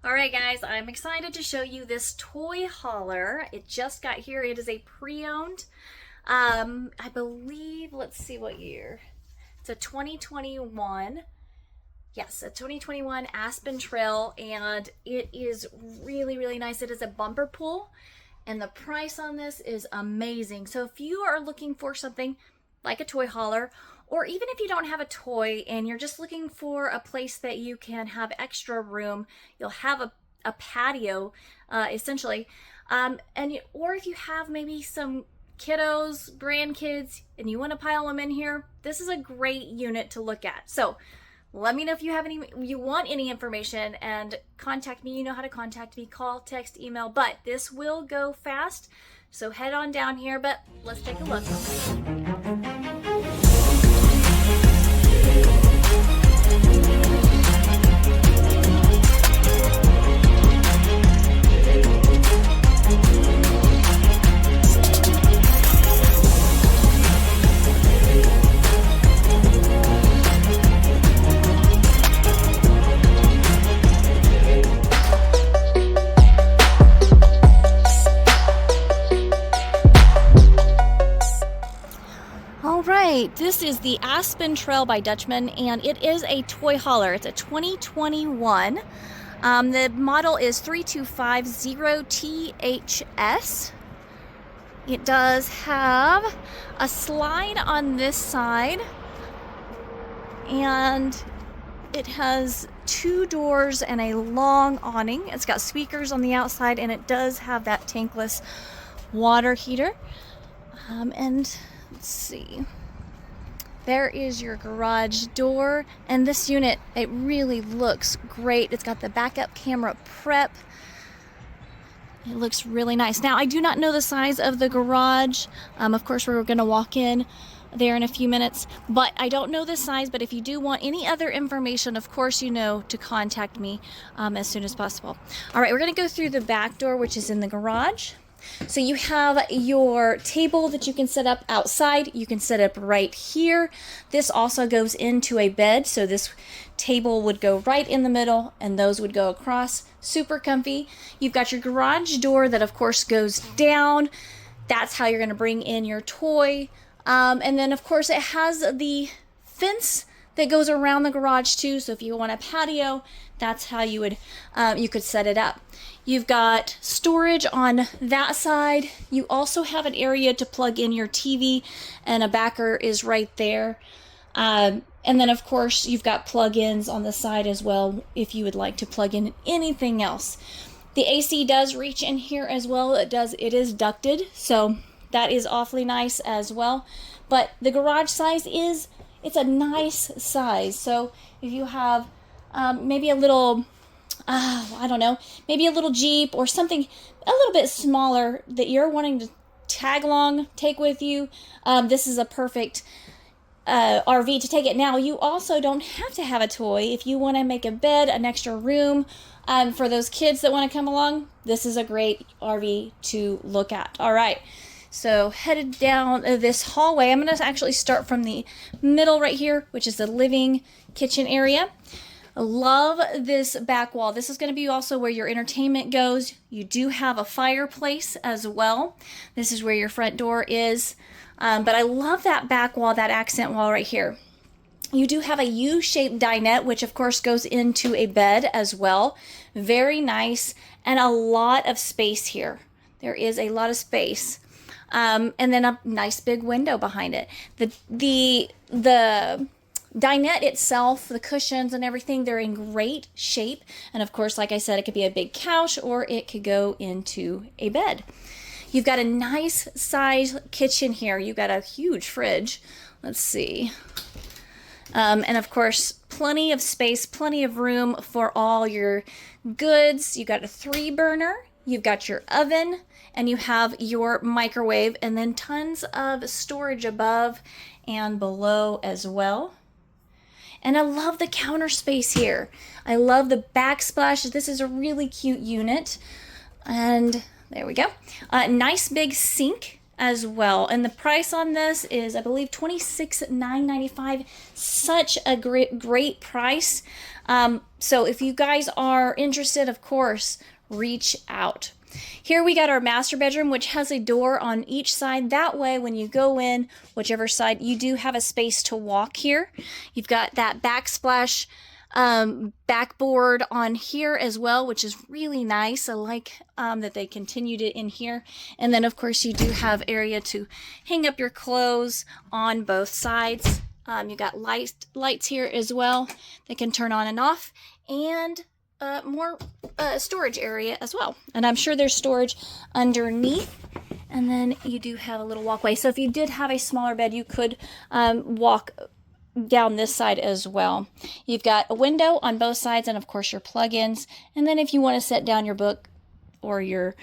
Alright guys, I'm excited to show you this toy hauler. It just got here. It is a pre-owned. I believe, let's see what year. It's a 2021. Yes, a 2021 Aspen Trail, and it is really, really nice. It is a bumper pull, and the price on this is amazing. So if you are looking for something like a toy hauler, or even if you don't have a toy and you're just looking for a place that you can have extra room, you'll have a patio, essentially, or if you have maybe some kiddos, grandkids, and you want to pile them in here, this is a great unit to look at. So let me know if you want any information, and contact me. You know how to contact me: call, text, email. But this will go fast, so head on down here. But let's take a look. This is the Aspen Trail by Dutchmen, and it is a toy hauler. It's a 2021. The model is 3250THS. It does have a slide on this side, and it has 2 doors and a long awning. It's got speakers on the outside, and it does have that tankless water heater. And let's see. There is your garage door, and this unit, it really looks great. It's got the backup camera prep. It looks really nice. Now, I do not know the size of the garage. Of course, we're going to walk in there in a few minutes, but I don't know the size. But if you do want any other information, of course, you know to contact me as soon as possible. All right, we're going to go through the back door, which is in the garage. So you have your table that you can set up outside. You can set up right here. This also goes into a bed, so this table would go right in the middle and those would go across. Super comfy. You've got your garage door that of course goes down. That's how you're going to bring in your toy. And then of course it has the fence that goes around the garage too. So if you want a patio, that's how you could set it up. You've got storage on that side. You also have an area to plug in your TV, and a backer is right there. And then of course you've got plug-ins on the side as well if you would like to plug in anything else. The AC does reach in here as well. It is ducted, so that is awfully nice as well. But the garage size it's a nice size. So if you have maybe a little, I don't know, maybe a little Jeep or something a little bit smaller that you're wanting to take with you, this is a perfect RV to take it. Now, you also don't have to have a toy. If you want to make a bed, an extra room for those kids that want to come along, this is a great RV to look at. All right. So headed down this hallway, I'm going to actually start from the middle right here, which is the living kitchen area. I love this back wall. This is going to be also where your entertainment goes. You do have a fireplace as well. This is where your front door is. But I love that back wall, that accent wall right here. You do have a U-shaped dinette, which of course goes into a bed as well. Very nice, and a lot of space here. There is a lot of space. And then a nice big window behind it. The dinette itself, the cushions and everything, they're in great shape. And of course, like I said, it could be a big couch or it could go into a bed. You've got a nice size kitchen here. You've got a huge fridge. Let's see. And of course, plenty of space, plenty of room for all your goods. You've got a 3-burner. You've got your oven, and you have your microwave, and then tons of storage above and below as well. And I love the counter space here. I love the backsplash. This is a really cute unit. And there we go. Nice big sink as well. And the price on this is, I believe, $26,995. Such a great price. So if you guys are interested, of course, reach out. Here we got our master bedroom, which has a door on each side. That way, when you go in, whichever side, you do have a space to walk here. You've got that backsplash backboard on here as well, which is really nice. I like that they continued it in here. And then, of course, you do have area to hang up your clothes on both sides. You got lights here as well that can turn on and off, and more storage area as well. And I'm sure there's storage underneath. And then you do have a little walkway. So if you did have a smaller bed, you could walk down this side as well. You've got a window on both sides, and of course your plug-ins. And then if you want to set down your book or your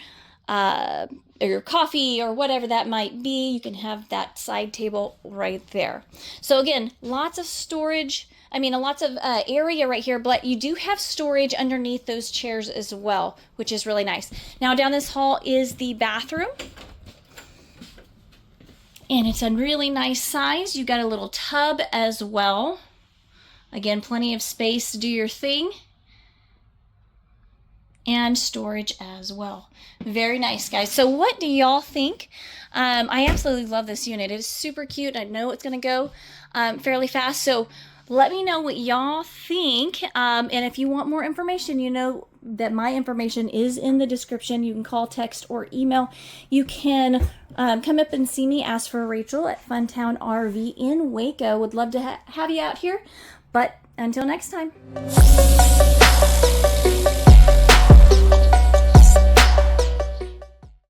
coffee or whatever that might be, you can have that side table right there. So again, lots of storage. I mean, lots of area right here, but you do have storage underneath those chairs as well, which is really nice. Now down this hall is the bathroom. And it's a really nice size. You got a little tub as well. Again, plenty of space to do your thing. And storage as well. Very nice, guys. So what do y'all think? I absolutely love this unit. It is super cute. I know it's going to go fairly fast. So let me know what y'all think. And if you want more information, you know that my information is in the description. You can call, text, or email. You can come up and see me. Ask for Rachel at Funtown RV in Waco. Would love to have you out here. But until next time.